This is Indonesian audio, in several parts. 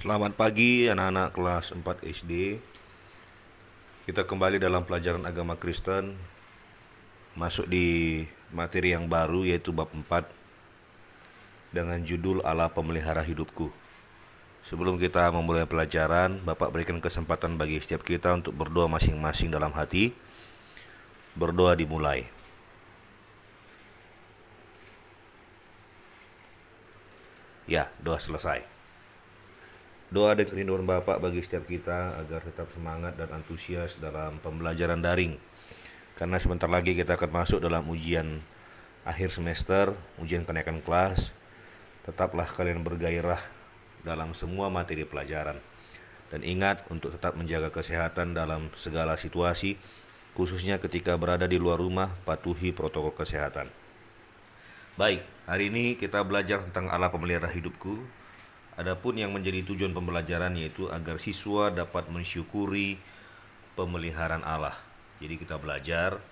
Selamat pagi anak-anak kelas 4 SD. Kita kembali dalam pelajaran agama Kristen, masuk di materi yang baru yaitu bab 4 dengan judul Allah Pemelihara Hidupku. Sebelum kita memulai pelajaran, Bapak berikan kesempatan bagi setiap kita untuk berdoa masing-masing dalam hati. Berdoa dimulai. Ya, doa selesai. Doa dan kerinduan Bapak bagi setiap kita agar tetap semangat dan antusias dalam pembelajaran daring. Karena sebentar lagi kita akan masuk dalam ujian akhir semester, ujian kenaikan kelas. Tetaplah kalian bergairah dalam semua materi pelajaran. Dan ingat untuk tetap menjaga kesehatan dalam segala situasi, khususnya ketika berada di luar rumah, patuhi protokol kesehatan. Baik, hari ini kita belajar tentang Allah Pemelihara Hidupku. Adapun yang menjadi tujuan pembelajaran yaitu agar siswa dapat mensyukuri pemeliharaan Allah. Jadi kita belajar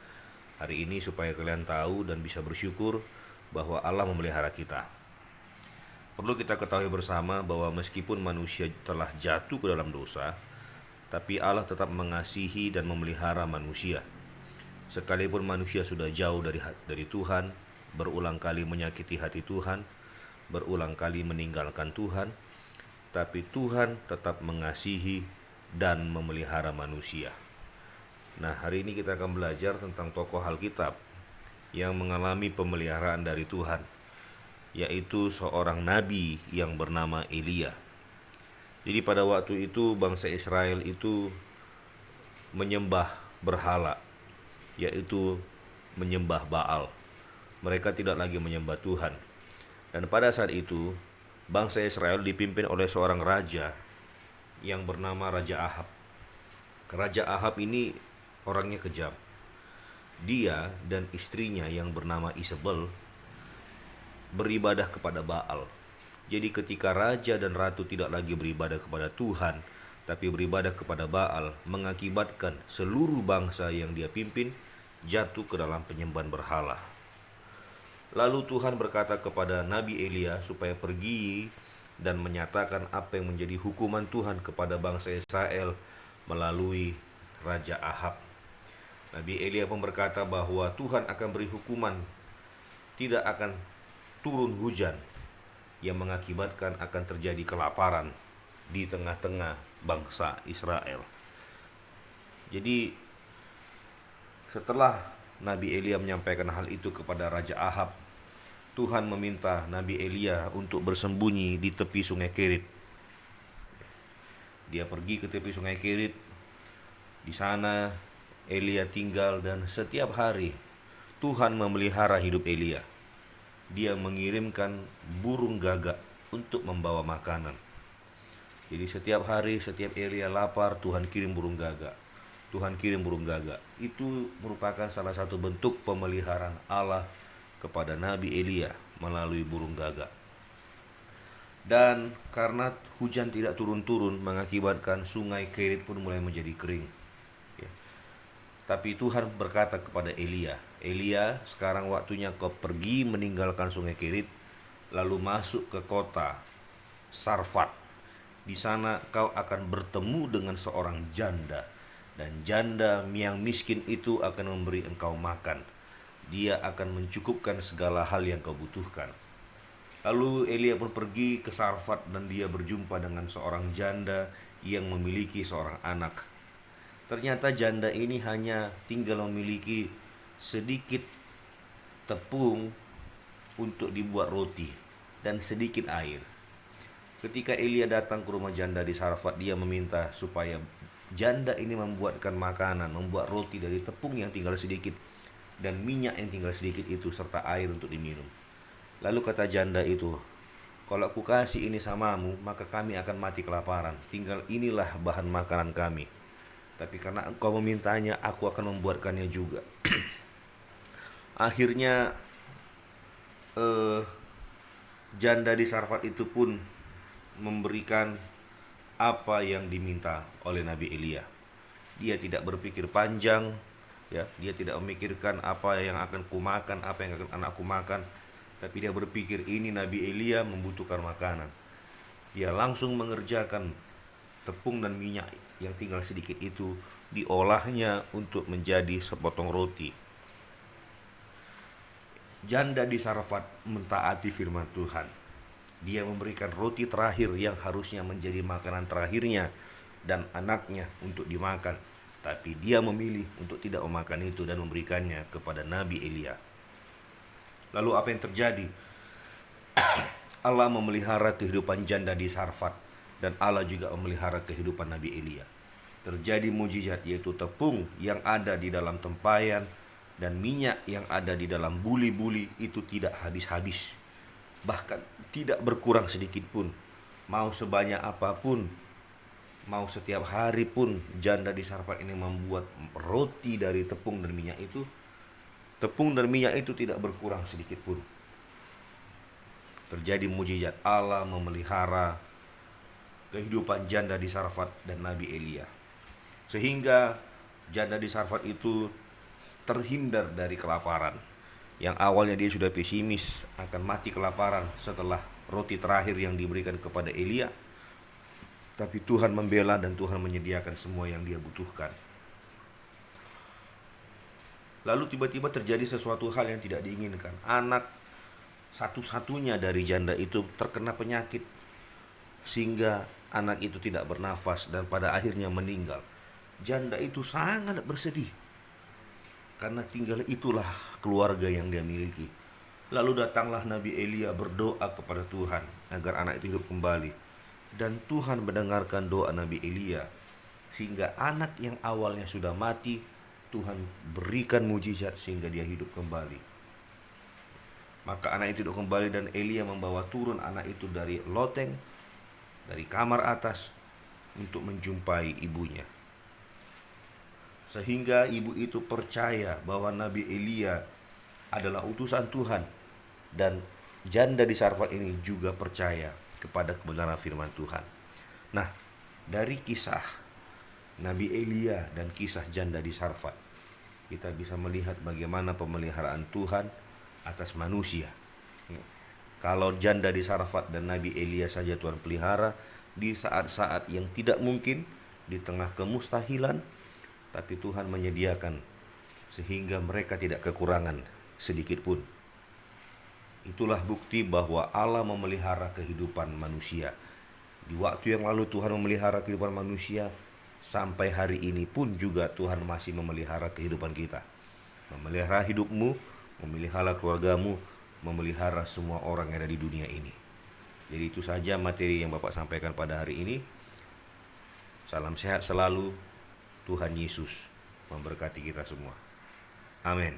hari ini supaya kalian tahu dan bisa bersyukur bahwa Allah memelihara kita. Perlu kita ketahui bersama bahwa meskipun manusia telah jatuh ke dalam dosa, tapi Allah tetap mengasihi dan memelihara manusia. Sekalipun manusia sudah jauh dari Tuhan, berulang kali menyakiti hati Tuhan, berulang kali meninggalkan Tuhan, tapi Tuhan tetap mengasihi dan memelihara manusia. Nah, hari ini kita akan belajar tentang tokoh Alkitab yang mengalami pemeliharaan dari Tuhan, yaitu seorang nabi yang bernama Elia. Jadi pada waktu itu bangsa Israel itu menyembah berhala, yaitu menyembah Baal. Mereka tidak lagi menyembah Tuhan. Dan pada saat itu, bangsa Israel dipimpin oleh seorang raja yang bernama Raja Ahab. Raja Ahab ini orangnya kejam. Dia dan istrinya yang bernama Isabel beribadah kepada Baal. Jadi ketika raja dan ratu tidak lagi beribadah kepada Tuhan, tapi beribadah kepada Baal, mengakibatkan seluruh bangsa yang dia pimpin jatuh ke dalam penyembahan berhala. Lalu Tuhan berkata kepada Nabi Elia supaya pergi dan menyatakan apa yang menjadi hukuman Tuhan kepada bangsa Israel melalui Raja Ahab. Nabi Elia pun berkata bahwa Tuhan akan beri hukuman, tidak akan turun hujan yang mengakibatkan akan terjadi kelaparan di tengah-tengah bangsa Israel. Jadi setelah Nabi Elia menyampaikan hal itu kepada Raja Ahab, Tuhan meminta Nabi Elia untuk bersembunyi di tepi sungai Kerit. Dia pergi ke tepi sungai Kerit. Di sana Elia tinggal dan setiap hari Tuhan memelihara hidup Elia. Dia mengirimkan burung gagak untuk membawa makanan. Jadi setiap hari, setiap Elia lapar, Tuhan kirim burung gagak. Tuhan kirim burung gagak. Itu merupakan salah satu bentuk pemeliharaan Allah kepada Nabi Elia melalui burung gagak. Dan karena hujan tidak turun-turun, mengakibatkan sungai Kerit pun mulai menjadi kering. Ya. Tapi Tuhan berkata kepada Elia, Elia, sekarang waktunya kau pergi meninggalkan sungai Kerit, lalu masuk ke kota Sarfat. Di sana kau akan bertemu dengan seorang janda, dan janda yang miskin itu akan memberi engkau makan. Dia akan mencukupkan segala hal yang kau butuhkan. Lalu Elia pun pergi ke Sarfat dan dia berjumpa dengan seorang janda yang memiliki seorang anak. Ternyata janda ini hanya tinggal memiliki sedikit tepung untuk dibuat roti dan sedikit air. Ketika Elia datang ke rumah janda di Sarfat, dia meminta supaya janda ini membuatkan makanan, membuat roti dari tepung yang tinggal sedikit dan minyak yang tinggal sedikit itu serta air untuk diminum. Lalu kata janda itu, kalau aku kasih ini samamu, maka kami akan mati kelaparan. Tinggal inilah bahan makanan kami. Tapi karena engkau memintanya, aku akan membuatkannya juga. Akhirnya janda di Sarfat itu pun memberikan apa yang diminta oleh Nabi Elia. Dia tidak berpikir panjang, ya, dia tidak memikirkan apa yang akan kumakan, apa yang akan anakku makan, tapi dia berpikir ini Nabi Elia membutuhkan makanan. Dia langsung mengerjakan tepung dan minyak yang tinggal sedikit itu, diolahnya untuk menjadi sepotong roti. Janda di Sarfat mentaati firman Tuhan. Dia memberikan roti terakhir yang harusnya menjadi makanan terakhirnya dan anaknya untuk dimakan, tapi dia memilih untuk tidak memakan itu dan memberikannya kepada Nabi Elia. Lalu apa yang terjadi? Allah memelihara kehidupan janda di Sarfat, dan Allah juga memelihara kehidupan Nabi Elia. Terjadi mujizat, yaitu tepung yang ada di dalam tempayan dan minyak yang ada di dalam buli-buli itu tidak habis-habis, bahkan tidak berkurang sedikit pun. Mau sebanyak apapun, mau setiap hari pun janda di Sarfat ini membuat roti dari tepung dan minyak itu, tepung dan minyak itu tidak berkurang sedikit pun. Terjadi mujizat, Allah memelihara kehidupan janda di Sarfat dan Nabi Elia, sehingga janda di Sarfat itu terhindar dari kelaparan. Yang awalnya dia sudah pesimis akan mati kelaparan setelah roti terakhir yang diberikan kepada Elia, tapi Tuhan membela dan Tuhan menyediakan semua yang dia butuhkan. Lalu tiba-tiba terjadi sesuatu hal yang tidak diinginkan. Anak satu-satunya dari janda itu terkena penyakit, sehingga anak itu tidak bernafas dan pada akhirnya meninggal. Janda itu sangat bersedih, karena tinggal itulah keluarga yang dia miliki. Lalu datanglah Nabi Elia berdoa kepada Tuhan agar anak itu hidup kembali. Dan Tuhan mendengarkan doa Nabi Elia, sehingga anak yang awalnya sudah mati, Tuhan berikan mujizat sehingga dia hidup kembali. Maka anak itu hidup kembali dan Elia membawa turun anak itu dari loteng, dari kamar atas untuk menjumpai ibunya. Sehingga ibu itu percaya bahwa Nabi Elia adalah utusan Tuhan, dan janda di Sarfat ini juga percaya kepada kebenaran firman Tuhan. Nah, dari kisah Nabi Elia dan kisah janda di Sarfat, kita bisa melihat bagaimana pemeliharaan Tuhan atas manusia. Kalau janda di Sarfat dan Nabi Elia saja Tuhan pelihara di saat-saat yang tidak mungkin, di tengah kemustahilan, tapi Tuhan menyediakan sehingga mereka tidak kekurangan sedikit pun. Itulah bukti bahwa Allah memelihara kehidupan manusia. Di waktu yang lalu Tuhan memelihara kehidupan manusia, sampai hari ini pun juga Tuhan masih memelihara kehidupan kita. Memelihara hidupmu, memelihara keluargamu, memelihara semua orang yang ada di dunia ini. Jadi itu saja materi yang Bapak sampaikan pada hari ini. Salam sehat selalu. Tuhan Yesus memberkati kita semua. Amin.